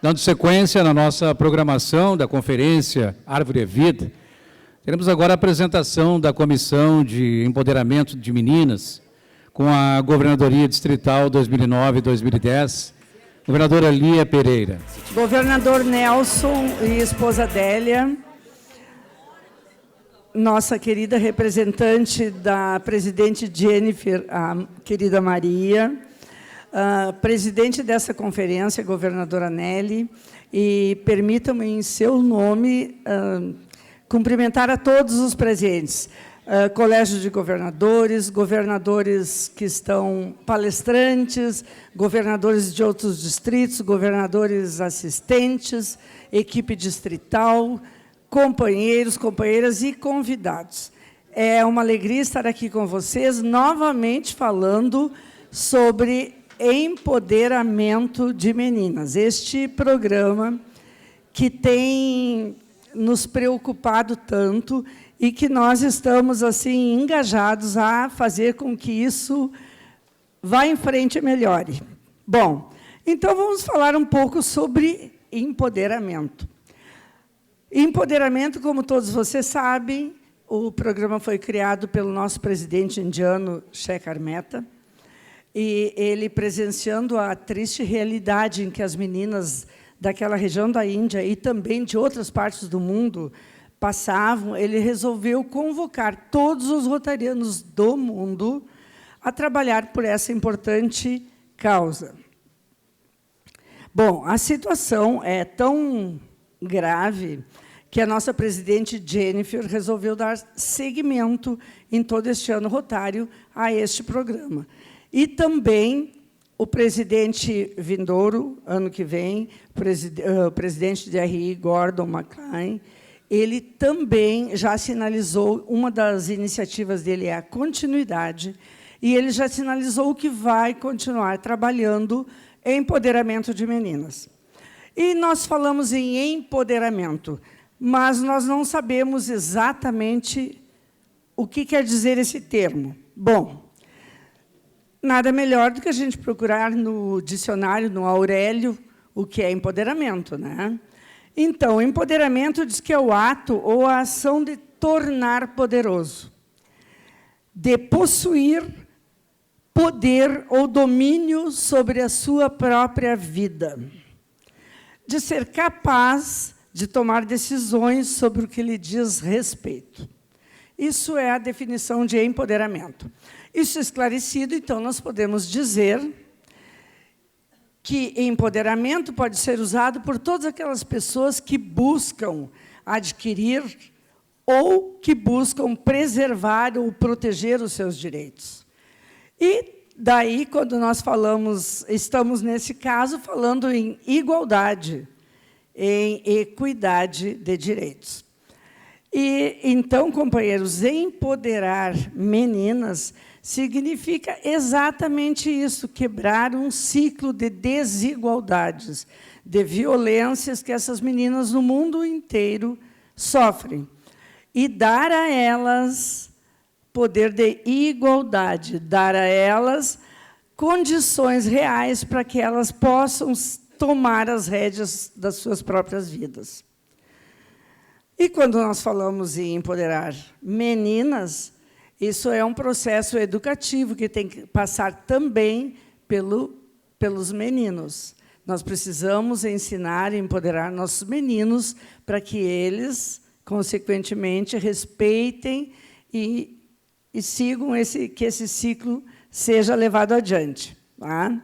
Dando sequência na nossa programação da Conferência Árvore é Vida, teremos agora a apresentação da Comissão de Empoderamento de Meninas, com a Governadoria Distrital 2009-2010, governadora Lia Pereira. Governador Nelson e esposa Adélia, nossa querida representante da presidente Jennifer, a querida Maria, presidente dessa conferência, governadora Nelly, e permitam-me, em seu nome, cumprimentar a todos os presentes, Colégio de Governadores, governadores que estão palestrantes, governadores de outros distritos, governadores assistentes, equipe distrital, companheiros, companheiras e convidados. É uma alegria estar aqui com vocês, novamente falando sobre empoderamento de meninas. Este programa que tem nos preocupado tanto e que nós estamos assim engajados a fazer com que isso vá em frente e melhore. Bom, então vamos falar um pouco sobre empoderamento. Empoderamento, como todos vocês sabem, o programa foi criado pelo nosso presidente indiano, Shekhar Mehta, e ele, presenciando a triste realidade em que as meninas daquela região da Índia e também de outras partes do mundo passavam, ele resolveu convocar todos os rotarianos do mundo a trabalhar por essa importante causa. Bom, a situação é tão grave que a nossa presidente Jennifer resolveu dar seguimento em todo este ano rotário a este programa. E também o presidente vindouro, ano que vem, o presidente de RI, Gordon McLean, ele também já sinalizou, uma das iniciativas dele é a continuidade, e ele já sinalizou que vai continuar trabalhando em empoderamento de meninas. E nós falamos em empoderamento, mas nós não sabemos exatamente o que quer dizer esse termo. Bom, nada melhor do que a gente procurar no dicionário, no Aurélio, o que é empoderamento, né? Então, empoderamento diz que é o ato ou a ação de tornar poderoso, de possuir poder ou domínio sobre a sua própria vida, de ser capaz de tomar decisões sobre o que lhe diz respeito. Isso é a definição de empoderamento. Isso esclarecido, então, nós podemos dizer que empoderamento pode ser usado por todas aquelas pessoas que buscam adquirir ou que buscam preservar ou proteger os seus direitos. E daí, quando nós falamos, estamos nesse caso falando em igualdade, em equidade de direitos. E então, companheiros, empoderar meninas significa exatamente isso, quebrar um ciclo de desigualdades, de violências que essas meninas no mundo inteiro sofrem, e dar a elas poder de igualdade, dar a elas condições reais para que elas possam tomar as rédeas das suas próprias vidas. E quando nós falamos em empoderar meninas, isso é um processo educativo que tem que passar também pelos meninos. Nós precisamos ensinar e empoderar nossos meninos para que eles, consequentemente, respeitem e sigam que esse ciclo seja levado adiante. Tá?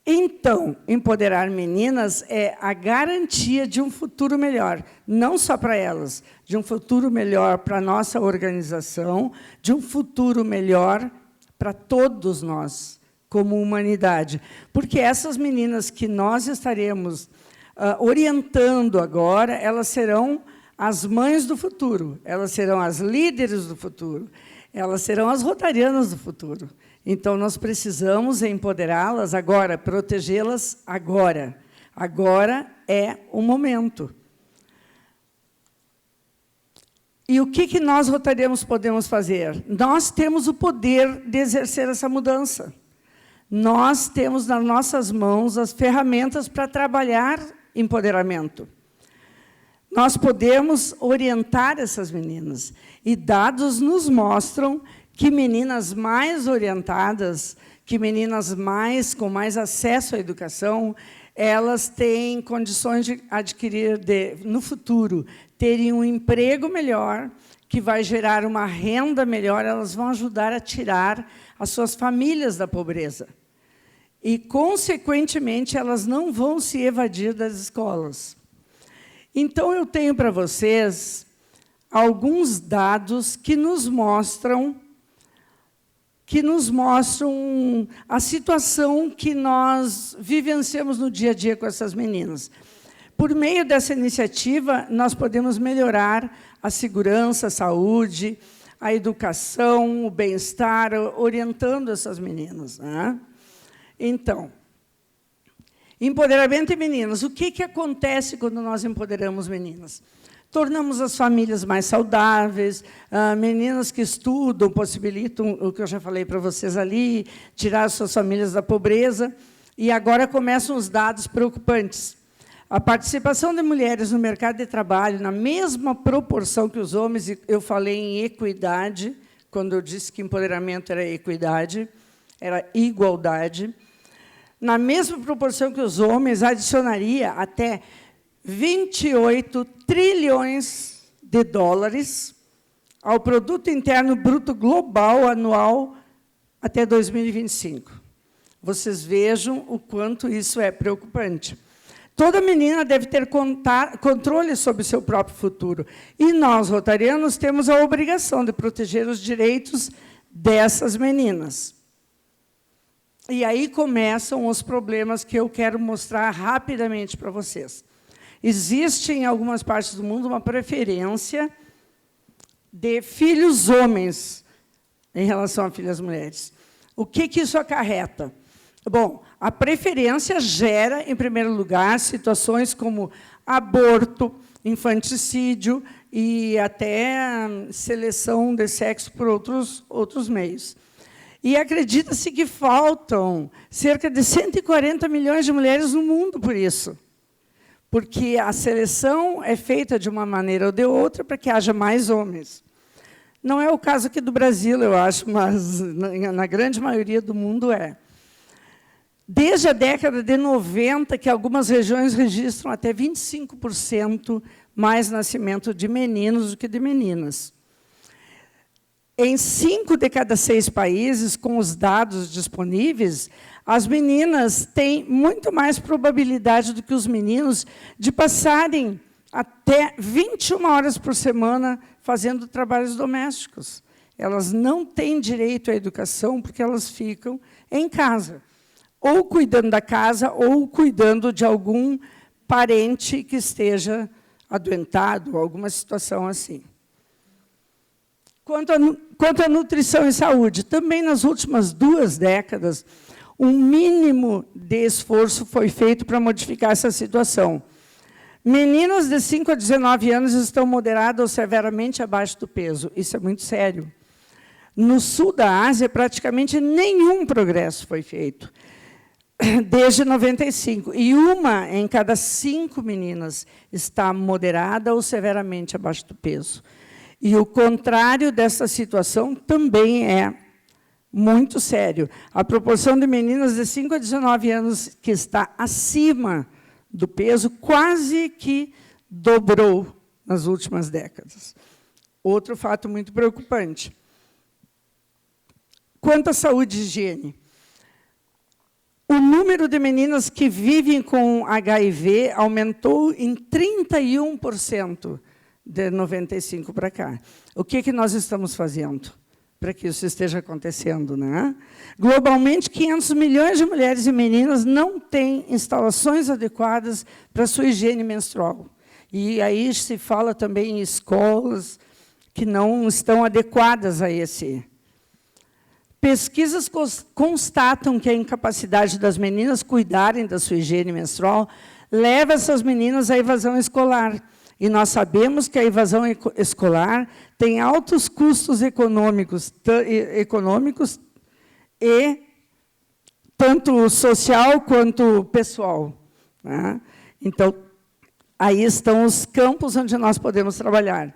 Então, empoderar meninas é a garantia de um futuro melhor, não só para elas, de um futuro melhor para a nossa organização, de um futuro melhor para todos nós, como humanidade. Porque essas meninas que nós estaremos orientando agora, elas serão as mães do futuro, elas serão as líderes do futuro, elas serão as rotarianas do futuro. Então, nós precisamos empoderá-las agora, protegê-las agora. Agora é o momento. E o que nós, rotarianos, podemos fazer? Nós temos o poder de exercer essa mudança. Nós temos nas nossas mãos as ferramentas para trabalhar empoderamento. Nós podemos orientar essas meninas. E dados nos mostram que meninas mais orientadas, que meninas com mais acesso à educação, elas têm condições de adquirir, no futuro, terem um emprego melhor, que vai gerar uma renda melhor, elas vão ajudar a tirar as suas famílias da pobreza. E, consequentemente, elas não vão se evadir das escolas. Então, eu tenho para vocês alguns dados que nos mostram a situação que nós vivenciamos no dia a dia com essas meninas. Por meio dessa iniciativa, nós podemos melhorar a segurança, a saúde, a educação, o bem-estar, orientando essas meninas, né? Então, empoderamento de meninas. O que acontece quando nós empoderamos meninas? Tornamos as famílias mais saudáveis, meninas que estudam, possibilitam, o que eu já falei para vocês ali, tirar as suas famílias da pobreza. E agora começam os dados preocupantes. A participação de mulheres no mercado de trabalho, na mesma proporção que os homens, eu falei em equidade, quando eu disse que empoderamento era equidade, era igualdade, na mesma proporção que os homens, adicionaria até 28 trilhões de dólares ao produto interno bruto global anual até 2025. Vocês vejam o quanto isso é preocupante. Toda menina deve ter controle sobre o seu próprio futuro. E nós, rotarianos, temos a obrigação de proteger os direitos dessas meninas. E aí começam os problemas que eu quero mostrar rapidamente para vocês. Existe, em algumas partes do mundo, uma preferência de filhos homens em relação a filhas mulheres. O que isso acarreta? Bom, a preferência gera, em primeiro lugar, situações como aborto, infanticídio e até seleção de sexo por outros meios. E acredita-se que faltam cerca de 140 milhões de mulheres no mundo por isso. Porque a seleção é feita de uma maneira ou de outra para que haja mais homens. Não é o caso aqui do Brasil, eu acho, mas na grande maioria do mundo é. Desde a década de 90, que algumas regiões registram até 25% mais nascimento de meninos do que de meninas. Em 5 de cada 6 países, com os dados disponíveis, as meninas têm muito mais probabilidade do que os meninos de passarem até 21 horas por semana fazendo trabalhos domésticos. Elas não têm direito à educação porque elas ficam em casa, ou cuidando da casa, ou cuidando de algum parente que esteja adoentado, alguma situação assim. Quanto à nutrição e saúde, também nas últimas 2 décadas, um mínimo de esforço foi feito para modificar essa situação. Meninas de 5 a 19 anos estão moderadas ou severamente abaixo do peso. Isso é muito sério. No sul da Ásia, praticamente nenhum progresso foi feito, desde 95. E 1 em cada 5 meninas está moderada ou severamente abaixo do peso. E o contrário dessa situação também é muito sério. A proporção de meninas de 5 a 19 anos que está acima do peso quase que dobrou nas últimas décadas. Outro fato muito preocupante. Quanto à saúde e higiene, o número de meninas que vivem com HIV aumentou em 31%. De 95 para cá. O que nós estamos fazendo para que isso esteja acontecendo, né? Globalmente, 500 milhões de mulheres e meninas não têm instalações adequadas para a sua higiene menstrual. E aí se fala também em escolas que não estão adequadas a esse. Pesquisas constatam que a incapacidade das meninas cuidarem da sua higiene menstrual leva essas meninas à evasão escolar. E nós sabemos que a evasão escolar tem altos custos econômicos e tanto social quanto pessoal, né? Então, aí estão os campos onde nós podemos trabalhar.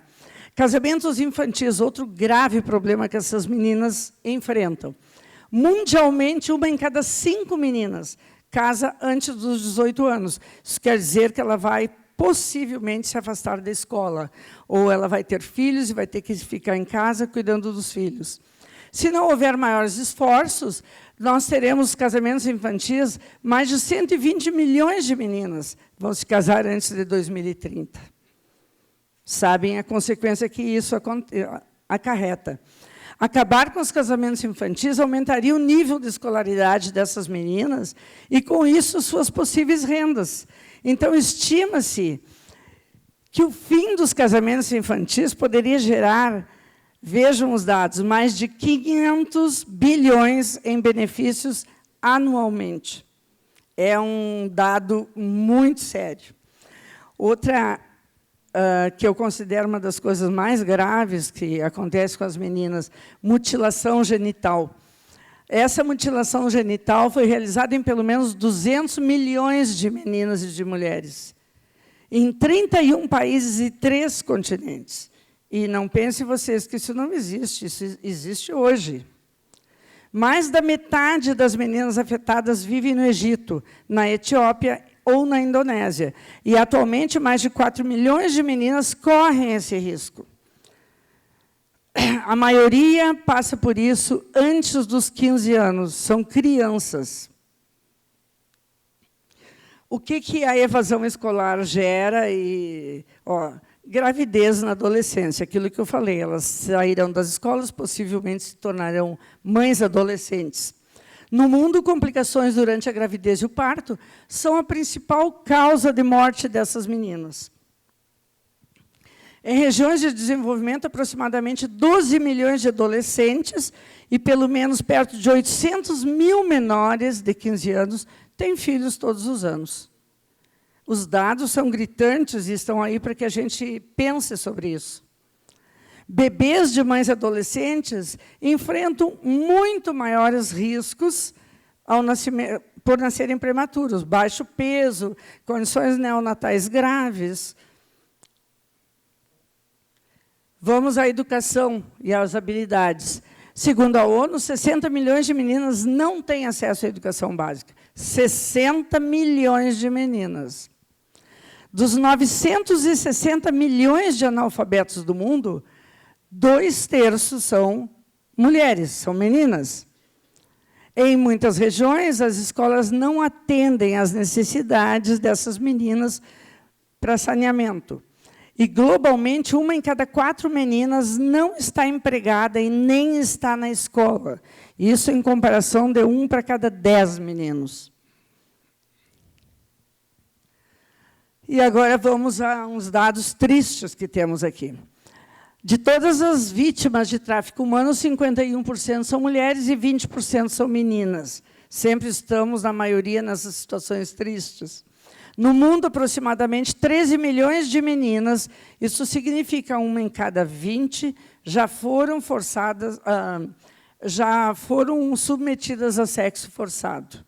Casamentos infantis, outro grave problema que essas meninas enfrentam. Mundialmente, 1 em cada 5 meninas casa antes dos 18 anos. Isso quer dizer que ela vai possivelmente se afastar da escola, ou ela vai ter filhos e vai ter que ficar em casa cuidando dos filhos. Se não houver maiores esforços, nós teremos casamentos infantis, mais de 120 milhões de meninas vão se casar antes de 2030. Sabem a consequência que isso acarreta. Acabar com os casamentos infantis aumentaria o nível de escolaridade dessas meninas e, com isso, suas possíveis rendas. Então, estima-se que o fim dos casamentos infantis poderia gerar, vejam os dados, mais de 500 bilhões em benefícios anualmente. É um dado muito sério. Outra que eu considero uma das coisas mais graves que acontece com as meninas, mutilação genital. Essa mutilação genital foi realizada em pelo menos 200 milhões de meninas e de mulheres, em 31 países e 3 continentes. E não pensem vocês que isso não existe, isso existe hoje. Mais da metade das meninas afetadas vivem no Egito, na Etiópia ou na Indonésia. E, atualmente, mais de 4 milhões de meninas correm esse risco. A maioria passa por isso antes dos 15 anos, são crianças. O que a evasão escolar gera? Gravidez na adolescência, aquilo que eu falei, elas sairão das escolas, possivelmente se tornarão mães adolescentes. No mundo, complicações durante a gravidez e o parto são a principal causa de morte dessas meninas. Em regiões de desenvolvimento, aproximadamente 12 milhões de adolescentes e pelo menos perto de 800 mil menores de 15 anos têm filhos todos os anos. Os dados são gritantes e estão aí para que a gente pense sobre isso. Bebês de mães adolescentes enfrentam muito maiores riscos por nascerem prematuros, baixo peso, condições neonatais graves. Vamos à educação e às habilidades. Segundo a ONU, 60 milhões de meninas não têm acesso à educação básica. 60 milhões de meninas. Dos 960 milhões de analfabetos do mundo, 2/3 são mulheres, são meninas. Em muitas regiões, as escolas não atendem às necessidades dessas meninas para saneamento. E, globalmente, 1 em cada 4 meninas não está empregada e nem está na escola. Isso em comparação de 1 para cada 10 meninos. E agora vamos a uns dados tristes que temos aqui. De todas as vítimas de tráfico humano, 51% são mulheres e 20% são meninas. Sempre estamos, na maioria, nessas situações tristes. No mundo, aproximadamente 13 milhões de meninas, isso significa 1 em cada 20, já foram submetidas a sexo forçado.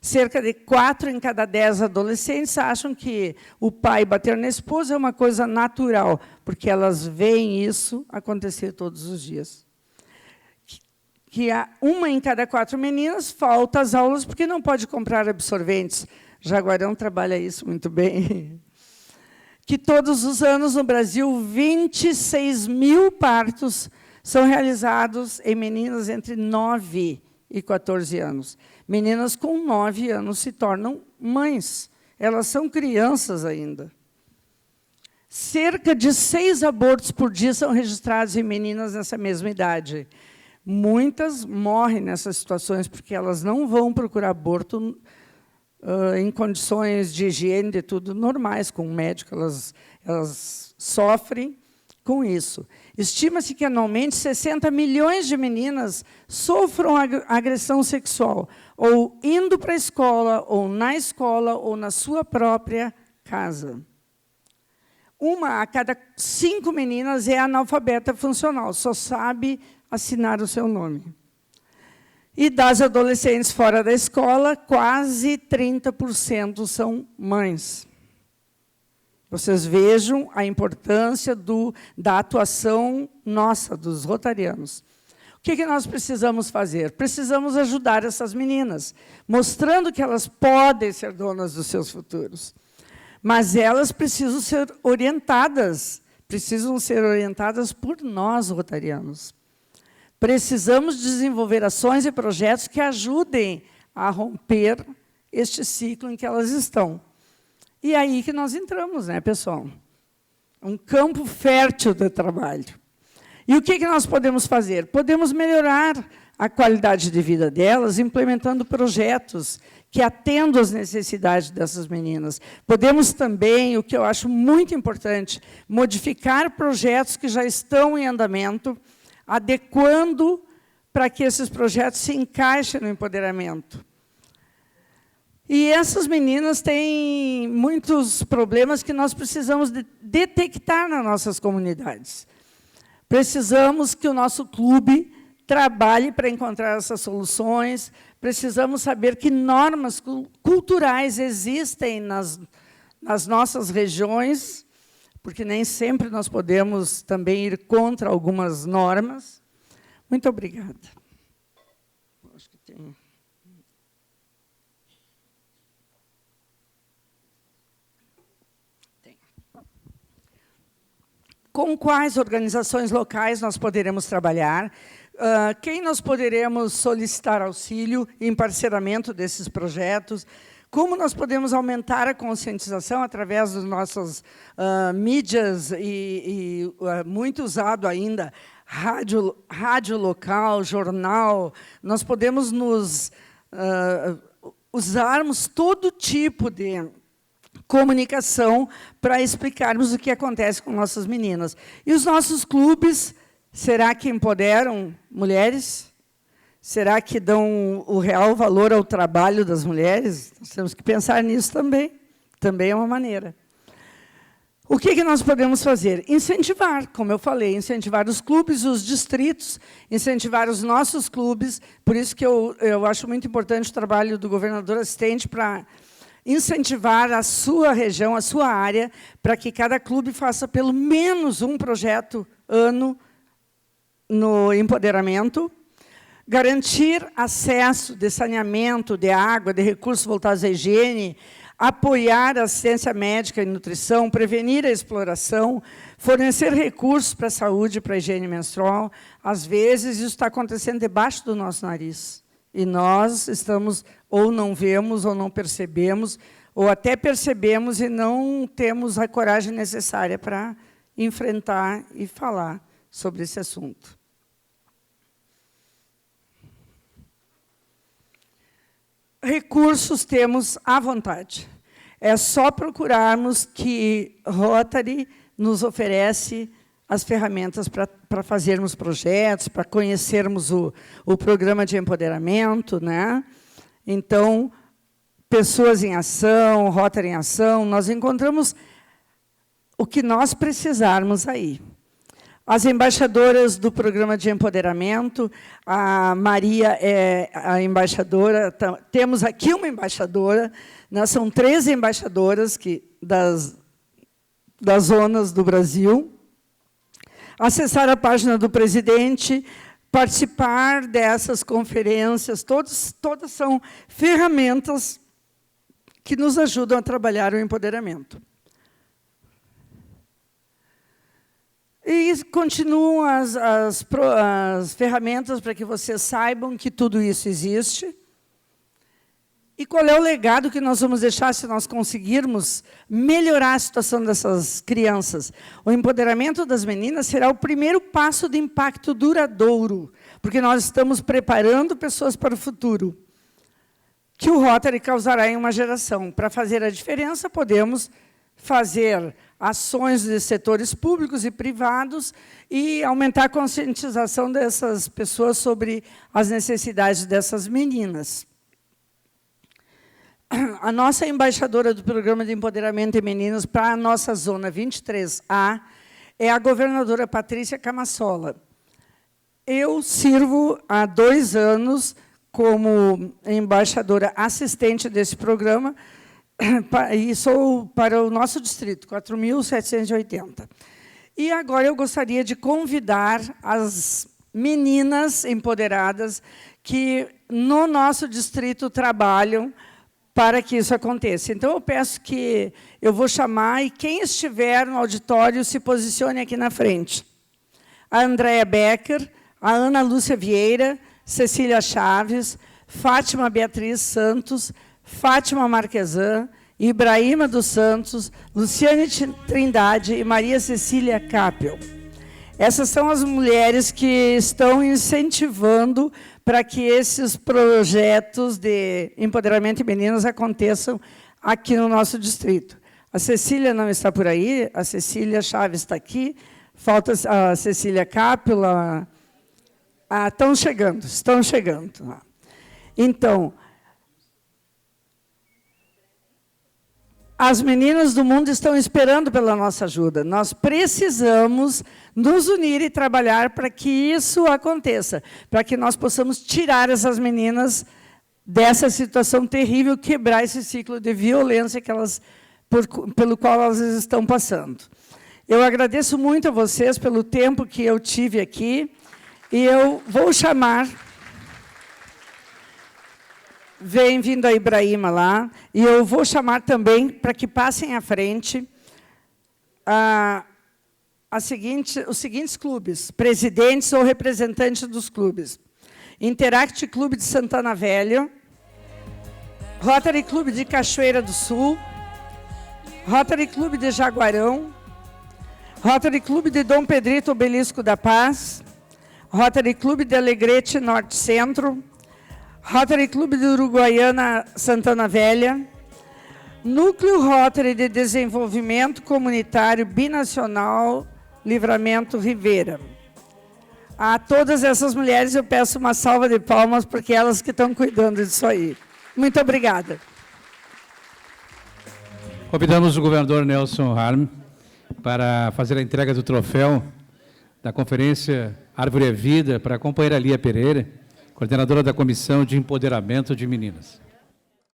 Cerca de 4 em cada 10 adolescentes acham que o pai bater na esposa é uma coisa natural, porque elas veem isso acontecer todos os dias. Que 1 em cada 4 meninas falta às aulas porque não pode comprar absorventes. Jaguarão trabalha isso muito bem. Que todos os anos, no Brasil, 26 mil partos são realizados em meninas entre 9 e 14 anos. Meninas com 9 anos se tornam mães. Elas são crianças ainda. Cerca de 6 abortos por dia são registrados em meninas nessa mesma idade. Muitas morrem nessas situações porque elas não vão procurar aborto em condições de higiene, de tudo normais, com o médico, elas sofrem com isso. Estima-se que, anualmente, 60 milhões de meninas sofram agressão sexual, ou indo para a escola, ou na sua própria casa. 1 a cada 5 meninas é analfabeta funcional, só sabe assinar o seu nome. E das adolescentes fora da escola, quase 30% são mães. Vocês vejam a importância da atuação nossa, dos rotarianos. O que nós precisamos fazer? Precisamos ajudar essas meninas, mostrando que elas podem ser donas dos seus futuros. Mas elas precisam ser orientadas por nós, rotarianos. Precisamos desenvolver ações e projetos que ajudem a romper este ciclo em que elas estão. E é aí que nós entramos, né, pessoal? Um campo fértil de trabalho. E o que nós podemos fazer? Podemos melhorar a qualidade de vida delas, implementando projetos que atendam às necessidades dessas meninas. Podemos também, o que eu acho muito importante, modificar projetos que já estão em andamento, adequando para que esses projetos se encaixem no empoderamento. E essas meninas têm muitos problemas que nós precisamos detectar nas nossas comunidades. Precisamos que o nosso clube trabalhe para encontrar essas soluções, precisamos saber que normas culturais existem nas nossas regiões, porque nem sempre nós podemos também ir contra algumas normas. Muito obrigada. Acho que tem... Com quais organizações locais nós poderemos trabalhar? Quem nós poderemos solicitar auxílio em parceiramento desses projetos? Como nós podemos aumentar a conscientização através das nossas mídias e muito usado ainda, rádio local, jornal. Nós podemos usarmos todo tipo de comunicação para explicarmos o que acontece com nossas meninas. E os nossos clubes, será que empoderam mulheres? Será que dão o real valor ao trabalho das mulheres? Nós temos que pensar nisso também. Também é uma maneira. O que nós podemos fazer? Incentivar, como eu falei, incentivar os clubes, os distritos, incentivar os nossos clubes. Por isso que eu acho muito importante o trabalho do governador assistente para incentivar a sua região, a sua área, para que cada clube faça pelo menos um projeto ano no empoderamento, garantir acesso de saneamento, de água, de recursos voltados à higiene, apoiar a assistência médica e nutrição, prevenir a exploração, fornecer recursos para a saúde, para a higiene menstrual. Às vezes, isso está acontecendo debaixo do nosso nariz. E nós estamos, ou não vemos, ou não percebemos, ou até percebemos e não temos a coragem necessária para enfrentar e falar sobre esse assunto. Recursos temos à vontade. É só procurarmos que Rotary nos oferece as ferramentas para fazermos projetos, para conhecermos o programa de empoderamento, né? Então, pessoas em ação, Rotary em ação, nós encontramos o que nós precisarmos aí. As embaixadoras do programa de empoderamento, a Maria é a embaixadora, temos aqui uma embaixadora, né? São 13 embaixadoras das zonas do Brasil. Acessar a página do presidente, participar dessas conferências, todas são ferramentas que nos ajudam a trabalhar o empoderamento. E continuam as ferramentas para que vocês saibam que tudo isso existe. E qual é o legado que nós vamos deixar se nós conseguirmos melhorar a situação dessas crianças? O empoderamento das meninas será o primeiro passo de impacto duradouro, porque nós estamos preparando pessoas para o futuro, que o Rotary causará em uma geração. Para fazer a diferença, podemos fazer ações de setores públicos e privados e aumentar a conscientização dessas pessoas sobre as necessidades dessas meninas. A nossa embaixadora do Programa de Empoderamento de Meninas para a nossa Zona 23A é a governadora Patrícia Camassola. Eu sirvo há 2 anos como embaixadora assistente desse programa, e sou para o nosso distrito, 4.780. E agora eu gostaria de convidar as meninas empoderadas que no nosso distrito trabalham para que isso aconteça. Então, eu peço que eu vou chamar, e quem estiver no auditório se posicione aqui na frente. A Andréa Becker, a Ana Lúcia Vieira, Cecília Chaves, Fátima Beatriz Santos, Fátima Marquesan, Ibrahima dos Santos, Luciane Trindade e Maria Cecília Capel. Essas são as mulheres que estão incentivando para que esses projetos de empoderamento de meninas aconteçam aqui no nosso distrito. A Cecília não está por aí, a Cecília Chaves está aqui, falta a Cecília Capel. Estão chegando. Então, as meninas do mundo estão esperando pela nossa ajuda. Nós precisamos nos unir e trabalhar para que isso aconteça, para que nós possamos tirar essas meninas dessa situação terrível, quebrar esse ciclo de violência que pelo qual elas estão passando. Eu agradeço muito a vocês pelo tempo que eu tive aqui, e eu vou chamar... Vem vindo a Ibrahima lá, e eu vou chamar também para que passem à frente os seguintes clubes, presidentes ou representantes dos clubes. Interact Clube de Santana Velha, Rotary Clube de Cachoeira do Sul, Rotary Clube de Jaguarão, Rotary Clube de Dom Pedrito Obelisco da Paz, Rotary Clube de Alegrete Norte Centro, Rotary Clube de Uruguaiana Santana Velha, Núcleo Rotary de Desenvolvimento Comunitário Binacional Livramento Rivera. A todas essas mulheres eu peço uma salva de palmas, porque elas que estão cuidando disso aí. Muito obrigada. Convidamos o governador Nelson Harm para fazer a entrega do troféu da Conferência Árvore é Vida para a companheira Lia Pereira, coordenadora da Comissão de Empoderamento de Meninas.